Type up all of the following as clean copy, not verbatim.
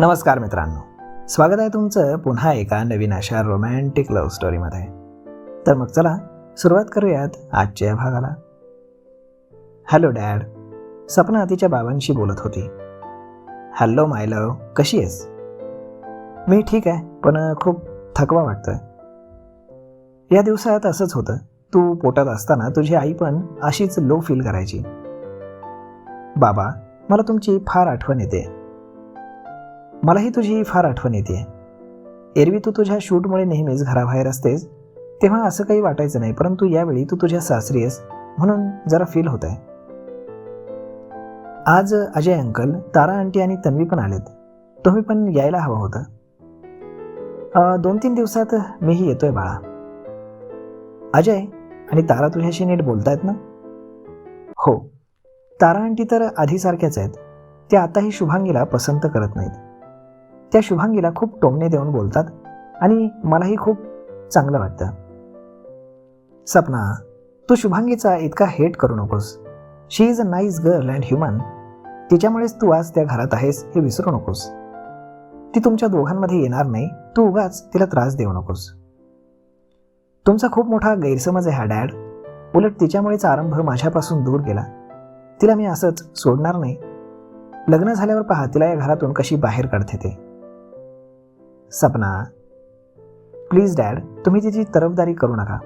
नमस्कार मित्रांनो, स्वागत आहे तुमचं पुन्हा एका नवीन अशा रोमॅन्टिक लव्ह स्टोरीमध्ये. तर मग चला सुरुवात करूयात आजच्या या भागाला. हॅलो डॅड, सपना तिच्या बाबांशी बोलत होती. हॅलो माय लव, कशी आहेस? मी ठीक आहे, पण खूप थकवा वाटतोय. या दिवसात असंच होतं. तू पोटात असताना तुझी आई पण अशीच लो फील करायची. बाबा, मला तुमची फार आठवण येते. मलाही तुझी फार आठवण येते. एरवी तू तुझ्या शूटमुळे नेहमीच घराबाहेर असतेस, तेव्हा असं काही वाटायचं नाही, परंतु यावेळी तू तुझ्या सासरी आहेस म्हणून जरा फील होत आहे. आज अजय अंकल, तारा आंटी आणि तन्वी पण आलेत. तुम्ही पण यायला हवं होतं. 2-3 दिवसात मीही येतोय बाळा. अजय आणि तारा तुझ्याशी नीट बोलतायत ना? हो, तारा आंटी तर आधीसारख्याच आहेत. त्या आताही शुभांगीला पसंत करत नाहीत. त्या शुभांगीला खूप टोमणे देऊन बोलतात आणि मलाही खूप चांगलं वाटतं. सपना, तू शुभांगीचा इतका हेट करू नकोस. She is a nice girl and human. तिच्यामुळेच तू आज त्या घरात आहेस हे विसरू नकोस. ती तुमच्या दोघांमध्ये येणार नाही. तू उगाच तिला त्रास देऊ नकोस. तुमचा खूप मोठा गैरसमज आहे हा डॅड. उलट तिच्यामुळेच आरंभ माझ्यापासून दूर गेला. तिला मी असंच सोडणार नाही. लग्न झाल्यावर पहा तिला या घरातून कशी बाहेर काढते ते. सपना, प्लीज डॅड, तुम्ही तिची तरफदारी करू नका.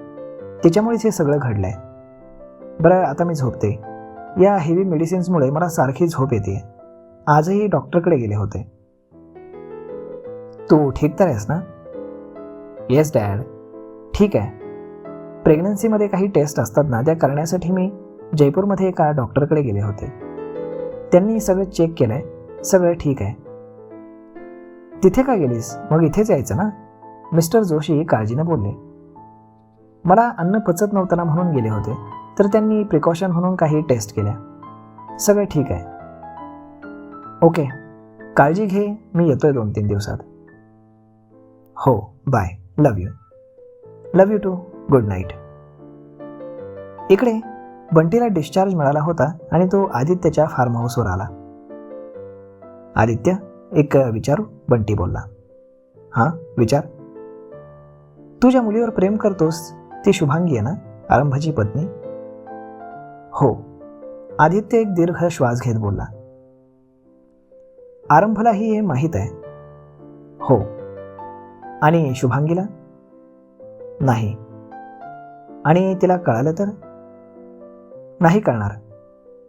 तिच्यामुळेच हे सगळं घडलंय. बरं, आता मी झोपते. या हेवी मेडिसिन्समुळे मला सारखी झोप येते. आजही डॉक्टरकडे गेले होते. तू ठीक तर आहेस ना? येस डॅड, ठीक आहे. प्रेग्नन्सीमध्ये काही टेस्ट असतात ना, त्या करण्यासाठी मी जयपूरमध्ये एका डॉक्टरकडे गेले होते. त्यांनी सगळं चेक केलंय. सगळं ठीक आहे. तिथे का गेलीस? मग इथेच यायचं ना? मिस्टर जोशी काळजीनं बोलले. मला अन्न पचत नव्हतं ना म्हणून गेले होते. तर त्यांनी प्रिकॉशन म्हणून काही टेस्ट केल्या. सगळं ठीक आहे. ओके, काळजी घे. मी येतोय 2-3 दिवसात. हो, bye. Love you. Love you too. Good night. इकडे बंटीला डिस्चार्ज मिळाला होता आणि तो आदित्यच्या फार्म हाऊसवर आला. आदित्य, एक विचारू? बंटी बोलला. हां, विचार. तू ज्या मुलीवर प्रेम करतोस ती शुभांगी आहे ना, आरंभाची पत्नी? हो. आदित्य एक दीर्घ श्वास घेत बोलला. आरंभलाही हे माहीत आहे? हो. आणि शुभांगीला? नाही. आणि तिला कळालं तर? नाही कळणार,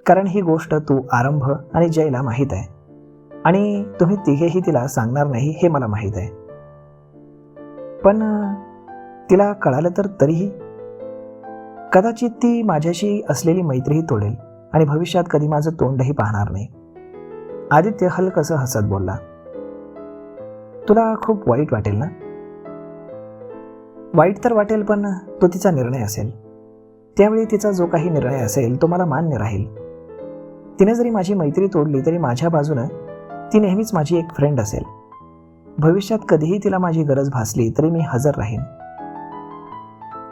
कारण ही गोष्ट तू, आरंभ आणि जयला माहीत आहे आणि तुम्ही तिघेही तिला सांगणार नाही हे मला माहीत आहे. पण तिला कळालं तर तरीही? कदाचित ती माझ्याशी असलेली मैत्रीही तोडेल आणि भविष्यात कधी माझं तोंडही पाहणार नाही. आदित्य हलकसं हसत बोलला. तुला खूप वाईट वाटेल ना? वाईट तर वाटेल, पण तो तिचा निर्णय असेल. त्यावेळी तिचा जो काही निर्णय असेल तो मला मान्य राहील. तिने जरी माझी मैत्री तोडली तरी माझ्या बाजूनं ती नेहमीच माझी एक फ्रेंड असेल. भविष्यात कधीही तिला माझी गरज भासली तरी मी हजर राहीन.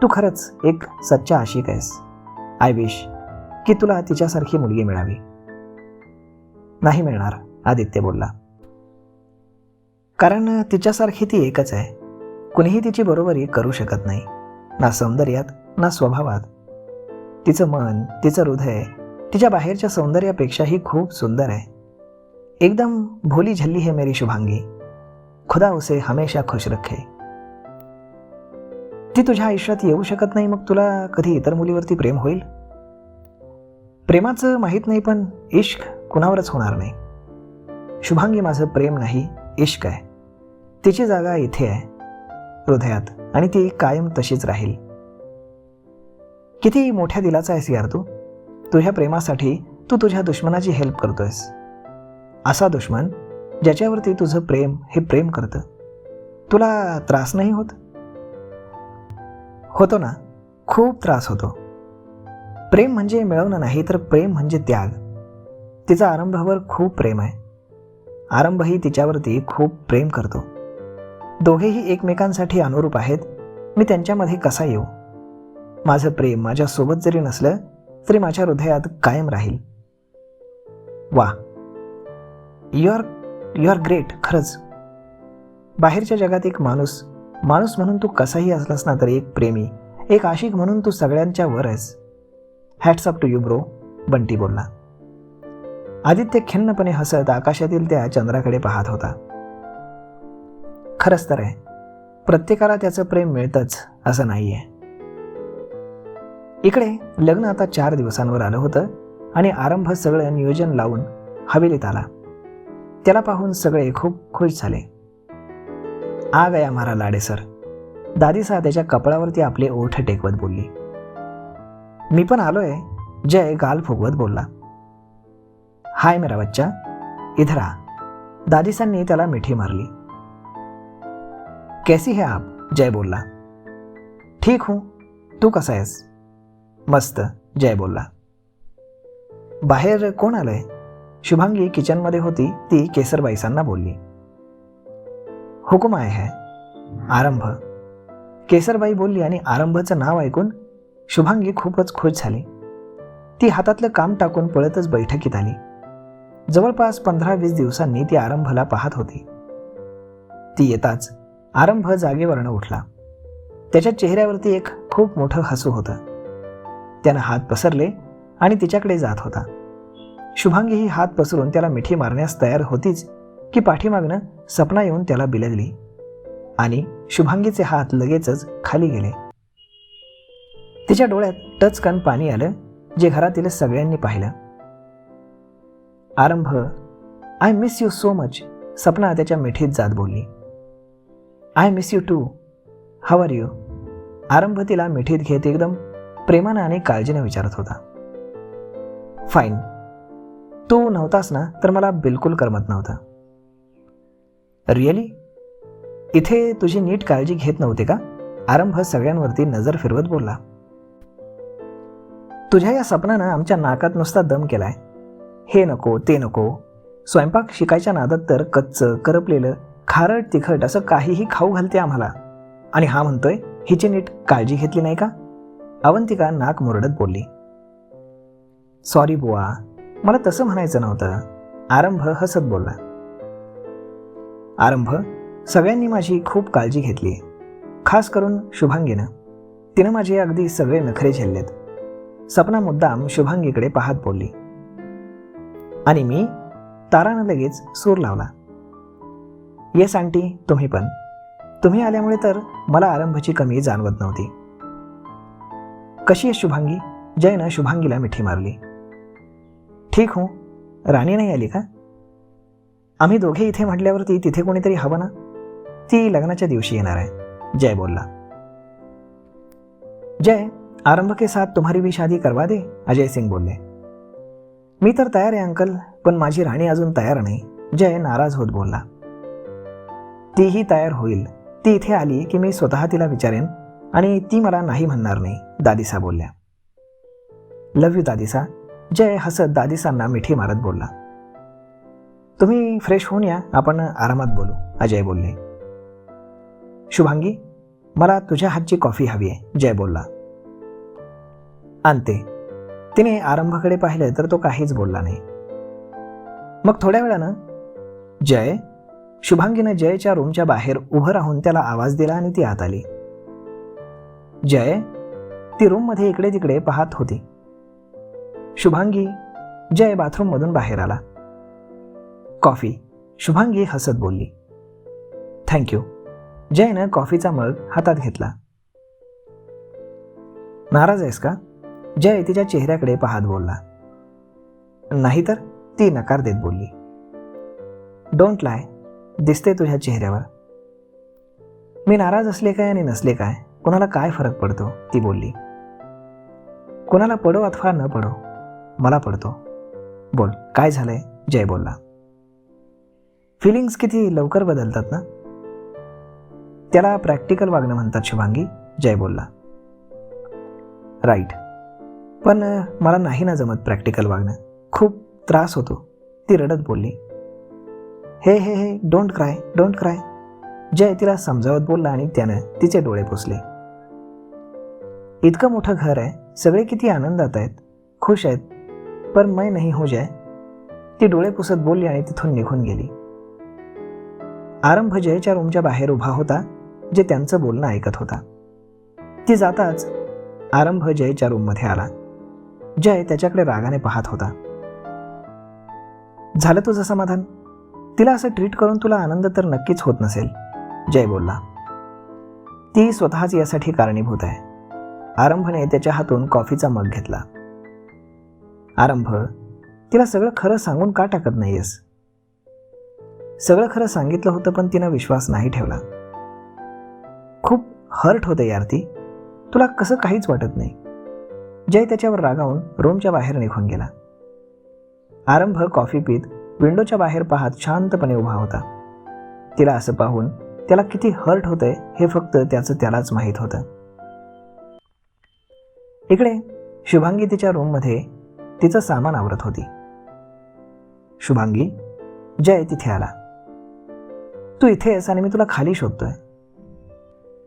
तू खरंच एक सच्चा आशिक आहेस. आय विश की तुला तिच्यासारखी मुलगी मिळावी. नाही मिळणार, आदित्य बोलला. कारण तिच्यासारखी ती एकच आहे. कुणीही तिची बरोबरी करू शकत नाही, ना सौंदर्यात ना स्वभावात. तिचं मन, तिचं हृदय तिच्या बाहेरच्या सौंदर्यापेक्षाही खूप सुंदर आहे. एकदम भोली झल्ली है मेरी शुभांगी. खुदा उसे हमेशा खुश रखे. ती तुझ्या आयुष्यात येऊ शकत नाही, मग तुला कधी इतर मुलीवरती प्रेम होईल? प्रेमाचं माहीत नाही, पण इश्क कुणावरच होणार नाही. शुभांगी माझं प्रेम नाही, इश्क आहे. तिची जागा इथे आहे, हृदयात, आणि ती कायम तशीच राहील. किती मोठ्या दिलाचा आहेस यार तू. तुझ्या प्रेमासाठी तू तुझ्या दुश्मनाची हेल्प करतोयस. असा दुश्मन ज्याच्यावरती तुझं प्रेम हे प्रेम करतं. तुला त्रास नाही होत? होतो ना, खूप त्रास होतो. प्रेम म्हणजे मिळवणं नाही, तर प्रेम म्हणजे त्याग. तिचा आरंभावर खूप प्रेम आहे. आरंभही तिच्यावरती खूप प्रेम करतो. दोघेही एकमेकांसाठी अनुरूप आहेत. मी त्यांच्यामध्ये कसा येऊ? माझं प्रेम माझ्यासोबत जरी नसलं तरी माझ्या हृदयात कायम राहील. वा, यू आर ग्रेट. खरंच बाहेरच्या जगात एक माणूस म्हणून तू कसाही असलास ना तरी एक प्रेमी, एक आशिक म्हणून तू सगळ्यांच्या वर आहेस. Hats up to you bro, Bunty बोलला. आदित्य खिन्नपणे हसत आकाशातील त्या चंद्राकडे पाहत होता. खरंच तर आहे, प्रत्येकाला त्याचं प्रेम मिळतंच असं नाहीये. इकडे लग्न आता 4 दिवसांवर आलं होतं आणि आरंभ सगळं नियोजन लावून हवेलीत आला. त्याला पाहून सगळे खूप खुश झाले. आ गया हमारा लाडे सर, दादीसा त्याच्या कपाळावरती आपले ओठ टेकवत बोलली. मी पण आलोय, जय गाल फुगवत बोलला. हाय मेरा बच्चा, इधर आ, दादीसांनी त्याला मिठी मारली. कैसी है आप, जय बोलला. ठीक हूं, तू कसा आहेस? मस्त, जय बोलला. बाहेर कोण आलंय? शुभांगी किचनमध्ये होती ती केसरबाईसांना बोलली. हुकुम आए है, आरंभ, केसरबाई बोलली आणि आरंभचं नाव ऐकून शुभांगी खूपच खुश झाली. ती हातातलं काम टाकून पळतच बैठकीत आली. जवळपास 15-20 दिवसांनी ती आरंभला पाहत होती. ती येताच आरंभ जागेवरनं उठला. त्याच्या चेहऱ्यावरती एक खूप मोठं हसू होतं. त्यानं हात पसरले आणि तिच्याकडे जात होता. शुभांगीही हात पसरून त्याला मिठी मारण्यास तयार होतीच की पाठीमागनं सपना येऊन त्याला बिलगली आणि शुभांगीचे हात लगेचच खाली गेले. तिच्या डोळ्यात टचकन पाणी आलं, जे घरातील सगळ्यांनी पाहिलं. Aarambh, I miss you so much, Sapna त्याच्या मिठीत जात बोलली. I miss you too, how are you, Aarambh तिला मिठीत घेत एकदम प्रेमानं आणि काळजीनं विचारत होता. फाईन, तू नव्हतास ना तर मला बिलकुल करमत नव्हतं. रिअली? इथे तुझी नीट काळजी घेत नव्हते का? आरंभ सगळ्यांवरती नजर फिरवत बोलला. तुझ्या या सपनानं आमच्या नाकात नुसता दम केलाय. हे नको ते नको, स्वयंपाक शिकायच्या नादात तर कच्चं करपलेलं खारट तिखट असं काहीही खाऊ घालते आम्हाला, आणि हा म्हणतोय हिची नीट काळजी घेतली नाही का? अवंतिका नाक मुरडत बोलली. सॉरी बुवा, मला तसं म्हणायचं नव्हतं, आरंभ हसत बोलला. आरंभ, सगळ्यांनी माझी खूप काळजी घेतली, खास करून शुभांगीनं. तिनं माझे अगदी सगळे नखरे झेललेत. सपना मुद्दाम शुभांगीकडे पाहत बोलली. आणि मी, तारानं लगेच सूर लावला. येस आंटी, तुम्ही पण. तुम्ही आल्यामुळे तर मला आरंभची कमी जाणवत नव्हती. कशी आहे शुभांगी? जयनं शुभांगीला मिठी मारली. ठीक हूं, राणी नाही आली का? आम्ही दोघे इथे म्हटल्यावरती तिथे कोणीतरी हवं ना. ती लग्नाच्या दिवशी येणार आहे, जय बोलला. जय, आरंभ के साथ तुम्हारी भी शादी करवा दे, अजय सिंग बोलले. मी तर तयार आहे अंकल, पण माझी राणी अजून तयार नाही, जय नाराज होत बोलला. तीही तयार होईल, ती इथे आली की मी स्वतः तिला विचारेन आणि ती मला नाही म्हणणार नाही, दादीसा बोलल्या. लव्ह यू दादीसा, जय हसत दादीसांना मिठी मारत बोलला. तुम्ही फ्रेश होऊन या, आपण आरामात बोलू, अजय बोलले. शुभांगी, मला तुझ्या हातची कॉफी हवी आहे, जय बोलला. आणते. तिने आरंभकडे पाहिलं तर तो काहीच बोलला नाही. मग थोड्या वेळानं जय, शुभांगीनं जयच्या रूमच्या बाहेर उभं राहून त्याला आवाज दिला आणि ती आत आली. जय, ती रूममध्ये इकडे तिकडे पाहत होती. शुभांगी, जय बाथरूममधून बाहेर आला. कॉफी, शुभांगी हसत बोलली. थँक्यू, जयनं कॉफीचा मग हातात घेतला. नाराज आहेस का? जय तिच्या चेहऱ्याकडे पाहत बोलला. नाही तर, ती नकार देत बोलली. डोंट लाय, दिसते तुझ्या चेहऱ्यावर. मी नाराज असले काय आणि नसले काय, कोणाला काय फरक पडतो, ती बोलली. कोणाला पडो अथवा न पडो, मला पडतो. बोल, काय झालंय, जय बोलला. फिलिंग्स किती लवकर बदलतात ना. त्याला प्रॅक्टिकल वागणं म्हणतात शुभांगी, जय बोलला. राईट, पण मला नाही ना जमत प्रॅक्टिकल वागणं, खूप त्रास होतो, ती रडत बोलली. हे हे हे डोंट क्राय, डोंट क्राय, जय तिला समजावत बोलला आणि त्यानं तिचे डोळे पुसले. इतकं मोठं घर आहे, सगळे किती आनंदात आहेत, खुश आहेत, पर मैं नहीं हो जय, ती डोळे पुसत बोलली आणि तिथून निघून गेली. आरंभ जयच्या रूमच्या बाहेर उभा होता, जे त्यांचं बोलणं ऐकत होता. ती जाताच आरंभ जयच्या रूममध्ये आला. जय त्याच्याकडे रागाने पाहत होता. झालं तुझं समाधान? तिला असं ट्रीट करून तुला आनंद तर नक्कीच होत नसेल, जय बोलला. ती स्वतःच यासाठी कारणीभूत आहे. आरंभने त्याच्या हातून कॉफीचा मग घेतला. आरंभ, तिला सगळं खरं सांगून का टाकत नाहीयेस? सगळं खरं सांगितलं होतं, पण तिनं विश्वास नाही ठेवला. खूप हर्ट होते यार ती. तुला कसं काहीच वाटत नाही? जय त्याच्यावर रागावून रूमच्या बाहेर निघून गेला. आरंभ कॉफी पीत विंडोच्या बाहेर पाहत शांतपणे उभा होता. तिला असं पाहून त्याला किती हर्ट होतंय हे फक्त त्यालाच माहीत होतं. इकडे शुभांगी तिच्या रूममध्ये तिचं सामान आवरत होती. शुभांगी, जय तिथे आला. तू इथे आहेस आणि मी तुला खाली शोधतोय.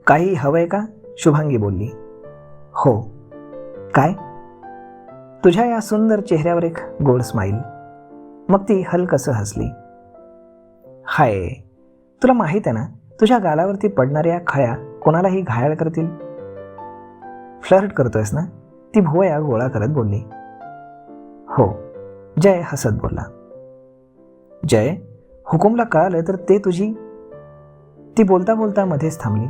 काही हवंय का? शुभांगी बोलली. हो. काय? तुझ्या या सुंदर चेहऱ्यावर एक गोड स्माईल. मग ती हलकसं हसली. हाय, तुला माहित आहे ना, तुझ्या गालावरती पडणाऱ्या खळ्या कोणालाही घायाळ करतील. फ्लर्ट करतोयस ना? ती भुवया गोळा करत बोलली. हो, जय हसत बोलला. जय, हुकुमला कळालं तर ते तुझी. ती बोलता बोलता मध्येच थांबली.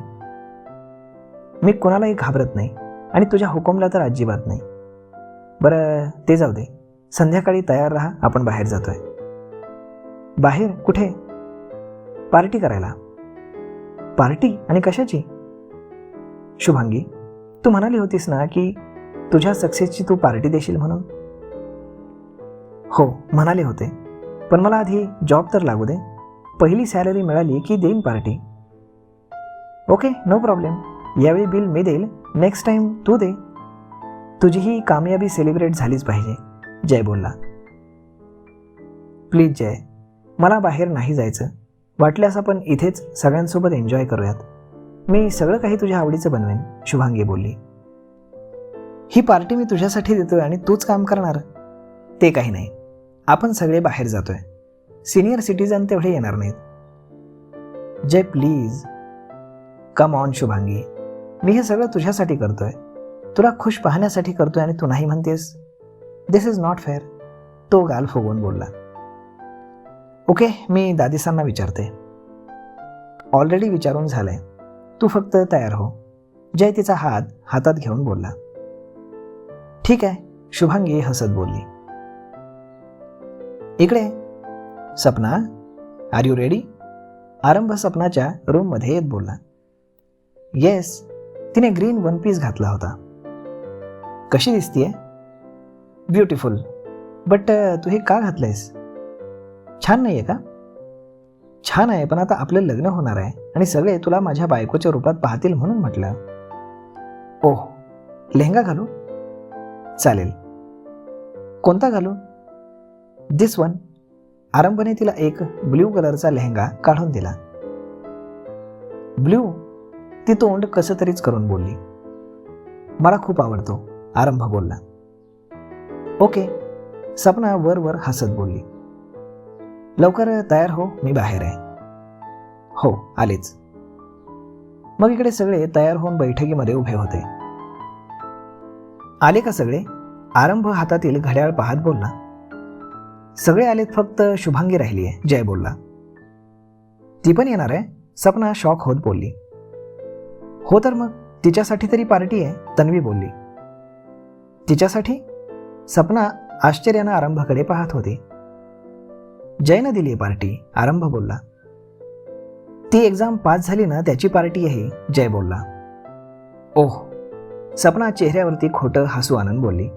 मी कोणालाही घाबरत नाही आणि तुझ्या हुकुमला तर अजिबात नाही. बरं, ते जाऊ दे. संध्याकाळी तयार राहा, आपण बाहेर जातोय. बाहेर कुठे? पार्टी करायला. पार्टी? आणि कशाची? शुभांगी, तू म्हणाली होतीस ना की तुझ्या सक्सेसची तू पार्टी देशील म्हणून. हो, म्हणाले होते, पण मला आधी जॉब तर लागू दे. पहिली सॅलरी मिळाली की देईन पार्टी. Okay, no problem. यावेळी बिल मी देईल, नेक्स्ट टाइम तू दे. तुझी ही कामयाबी सेलिब्रेट झालीच पाहिजे, जय बोलला. प्लीज जय, मला बाहेर नाही जायचं. वाटल्यास आपण इथेच सगळ्यांसोबत एन्जॉय करूयात. मी सगळं काही तुझ्या आवडीचं बनवेन, शुभांगी बोलली. ही पार्टी मी तुझ्यासाठी देतोय आणि तूच काम करणार? ते काही नाही, आपण सगळे बाहेर जातोय. सिनियर सिटीजन तेवढे येणार नाहीत. जय प्लीज. कम ऑन शुभांगी, मी हे सगळं तुझ्यासाठी करतोय, तुला खुश पाहण्यासाठी करतोय आणि तू नाही म्हणतेस. दिस इज नॉट फेअर, तो गाल फुगवून बोलला. ओके, मी दादिसांना विचारते. ऑलरेडी विचारून झालंय, तू फक्त तयार हो, जय तिचा हात हातात घेऊन बोलला. ठीक आहे, शुभांगी हसत बोलली. इकडे सपना, आर यू रेडी? आरंभ सपनाच्या रूममध्ये येत बोलला. येस. तिने ग्रीन वन पीस घातला होता. कशी दिसतीये? ब्युटिफुल. बट तू हे का घातलंयस? छान नाहीये का? छान आहे, पण आता आपलं लग्न होणार आहे आणि सगळे तुला माझ्या बायकोच्या रूपात पाहतील म्हणून म्हटलं. ओह, लेहंगा घालू? चालेल. कोणता घालू? दिस वन. आरंभने तिला एक ब्ल्यू कलरचा लेहंगा काढून दिला. ब्ल्यू? ती तोंड कसं तरीच करून बोलली. मला खूप आवडतो, आरंभ बोलला. ओके, सपना वर वर हसत बोलली. लवकर तयार हो, मी बाहेर आहे. हो, आलेच. मग इकडे सगळे तयार होऊन बैठकीमध्ये उभे होते. आले का सगळे? आरंभ हातातील घड्याळ पाहत बोलला. सगळे आलेत, फक्त शुभांगी राहिली आहे, जय बोलला. ती पण येणार आहे? सपना शॉक होत बोलली. हो तर मग तिच्यासाठी तरी पार्टी आहे, तन्वी बोलली. तिच्यासाठी? सपना आश्चर्यानं आरंभाकडे पाहत होती. जयनं दिली पार्टी, आरंभ बोलला. ती एक्झाम पास झाली ना, त्याची पार्टी आहे, जय बोलला. ओह, सपना चेहऱ्यावरती खोटं हसू आणून बोलली.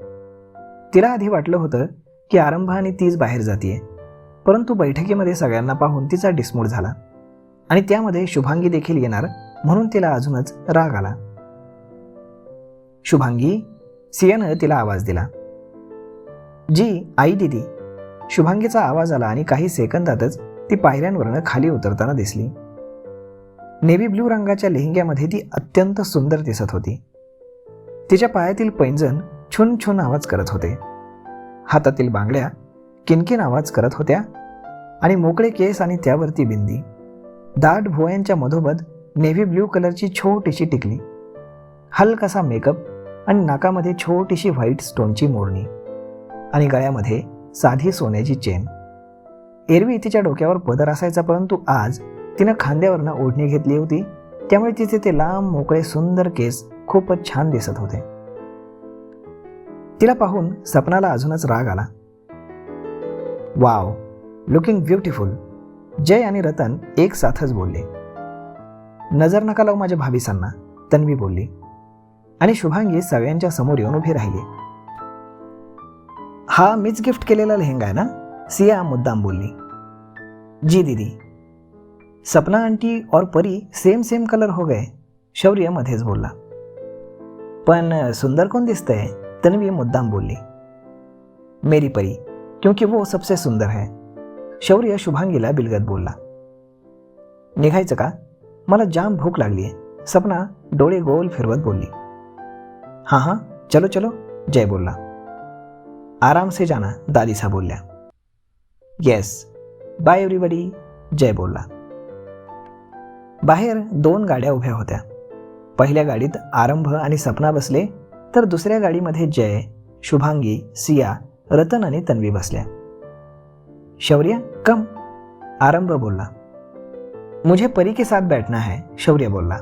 तिला आधी वाटलं होतं की आरंभ आणि तीच बाहेर जातीये, परंतु बैठकीमध्ये सगळ्यांना पाहून तिचा डिसमूड झाला आणि त्यामध्ये शुभांगी देखील येणार म्हणून तिला अजूनच राग आला. शुभांगी, सियानं तिला आवाज दिला. जी, आई दीदी. शुभांगीचा आवाज आला आणि काही सेकंदातच ती पायऱ्यांवरनं खाली उतरताना दिसली. नेव्ही ब्ल्यू रंगाच्या लेहंग्यामध्ये ती अत्यंत सुंदर दिसत होती. तिच्या पायातील पैंजण छुन छुन आवाज करत होते. हातातील बांगड्या किनकिन आवाज करत होत्या आणि मोकळे केस आणि त्यावरती बिंदी. दाट भुवयांच्या मधोमध नेव्ही ब्ल्यू कलरची छोटीशी टिकली, हलकासा मेकअप आणि नाकामध्ये छोटीशी व्हाईट स्टोनची मोरणी आणि गळ्यामध्ये साधी सोन्याची चेन. एरवी तिच्या डोक्यावर पदर असायचा, परंतु आज तिनं खांद्यावरनं ओढणी घेतली होती, त्यामुळे तिचे ते लांब मोकळे सुंदर केस खूपच छान दिसत होते. तिला पाहून सपनाला अजूनच राग आला. वाव, लुकिंग ब्युटिफुल, जय आणि रतन एक साथच बोलले. नजर नका लावू माझ्या भाभिसांना, तन्वी बोलली आणि शुभांगी सगळ्यांच्या समोर येऊन उभी राहिली. हा मीच गिफ्ट केलेला लेहंगा आहे ना, सिया मुद्दाम बोलली. जी दीदी. सपना आंटी और परी सेम सेम कलर हो गए, शौर्य मध्येच बोलला. पण सुंदर कौन दिसतंय, तन्वी मुद्दाम बोलली. मेरी परी, क्योंकि वो सबसे सुंदर है, शौर्य शुभांगीला बिलगत बोलला. निघायचं का, मला जाम भूक लागली आहे, सपना डोळे गोल फिरवत बोलली. हां हां चलो चलो, जय बोलला. आराम से जाना, दादिसा बोलल्या. येस, बाय एव्हरीबडी, जय बोलला. बाहेर 2 गाड्या उभ्या होत्या. पहिल्या गाडीत आरंभ आणि सपना बसले, तर दुसऱ्या गाडीमध्ये जय, शुभांगी, सिया, रतन आणि तन्वी बसल्या. शौर्य कम, आरंभ बोलला. मुझे परी के साथ बैठना है, शौर्य बोलला.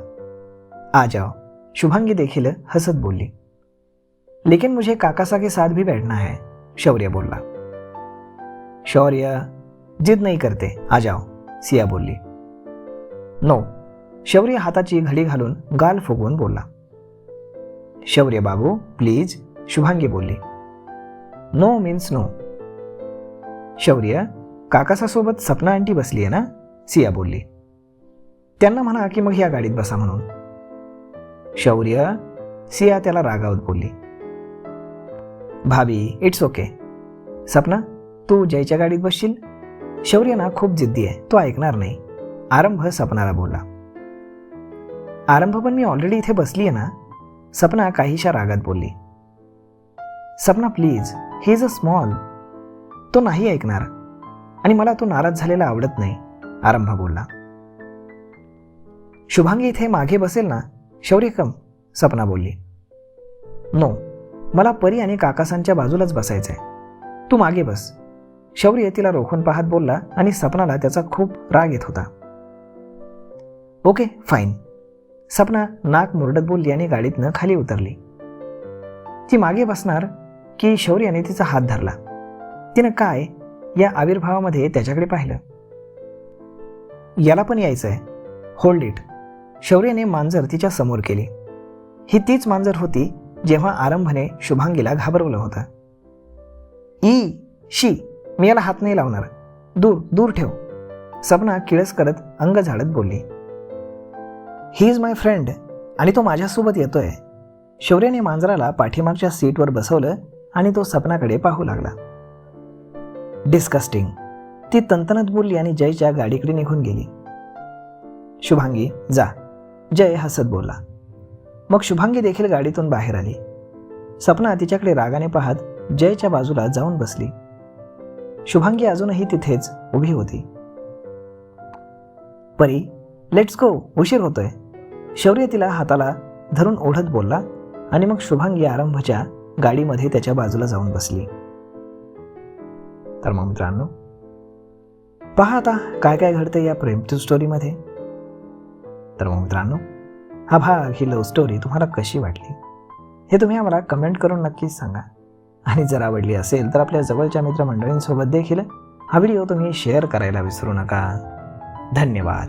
आ जाओ, शुभांगी देखील हसत बोलली. लेकिन मुझे काकासा के साथ भी बैठना है, शौर्य बोलला. शौर्य जिद नहीं करते, आ जाओ, सिया बोलली. नो, शौर्य हाताची घडी घालून गाल फुगवून बोलला. शौर्य बाबू प्लीज, शुभांगी बोलली. No means no. शौर्य, काकासासोबत सपना आंटी बसली आहे ना, सिया बोलली. त्यांना म्हणा की मग या गाडीत बसा म्हणून. शौर्य, सिया त्याला रागावत बोलली. भाभी इट्स ओके. सपना, तू जयच्या गाडीत बसशील, शौर्य ना खूप जिद्दी आहे, तो ऐकणार नाही, आरंभ सपनाला बोलला. आरंभ पण मी ऑलरेडी इथे बसली आहे ना, सपना काहीशा रागात बोलली. Sapna please, he is a small, तो नाही ऐकणार आणि मला तो नाराज झालेला आवडत नाही, आरंभ बोलला. शुभांगी इथे मागे बसेल ना, शौर्य कम, सपना बोलली. नो, मला परी आणि काकासांच्या बाजूलाच बसायचंय, तू मागे बस, शौर्य तिला रोखून पाहत बोलला आणि सपनाला त्याचा खूप राग येत होता. ओके फाईन, सपना नाक मुरडत बोलली आणि गाडीतनं खाली उतरली. ती मागे बसणार की शौर्याने तिचा हात धरला. तिनं काय या आविर्भावामध्ये त्याच्याकडे पाहिलं. याला पण यायचंय, होल्ड इट, शौर्याने मांजर तिच्या समोर केली. ही तीच मांजर होती जेव्हा आरंभने शुभांगीला घाबरवलं होतं. ई शी, मी याला हात नाही लावणार, दूर दूर ठेव, सपना किळस करत अंग झाडत बोलली. ही इज माय फ्रेंड आणि तो माझ्यासोबत येतोय. शौर्याने मांजराला पाठीमागच्या सीटवर बसवलं आणि तो सपनाकडे पाहू लागला. डिस्कस्टिंग, ती तंतनत बोलली आणि जयच्या गाडीकडे निघून गेली. शुभांगी जा, जय हसत बोलला. मग शुभांगी देखील गाडीतून बाहेर आली. सपना तिच्याकडे रागाने पाहत जयच्या बाजूला जाऊन बसली. शुभांगी अजूनही तिथेच उभी होती. परी लेट्स गो, उशीर होतोय, शौर्य तिला हाताला धरून ओढत बोलला आणि मग शुभांगी आरंभच्या गाडीमध्ये त्याच्या बाजूला जाऊन बसली. तर मग मित्रांनो, पहा आता काय काय घडतं या प्रेम टू स्टोरीमध्ये. तर मग मित्रांनो, हा भाग, ही लव्ह स्टोरी तुम्हाला कशी वाटली हे तुम्ही आम्हाला कमेंट करून नक्कीच सांगा. आणि जर आवडली असेल तर आपल्या जवळच्या मित्रमंडळींसोबत देखील हा व्हिडिओ तुम्ही शेअर करायला विसरू नका. धन्यवाद.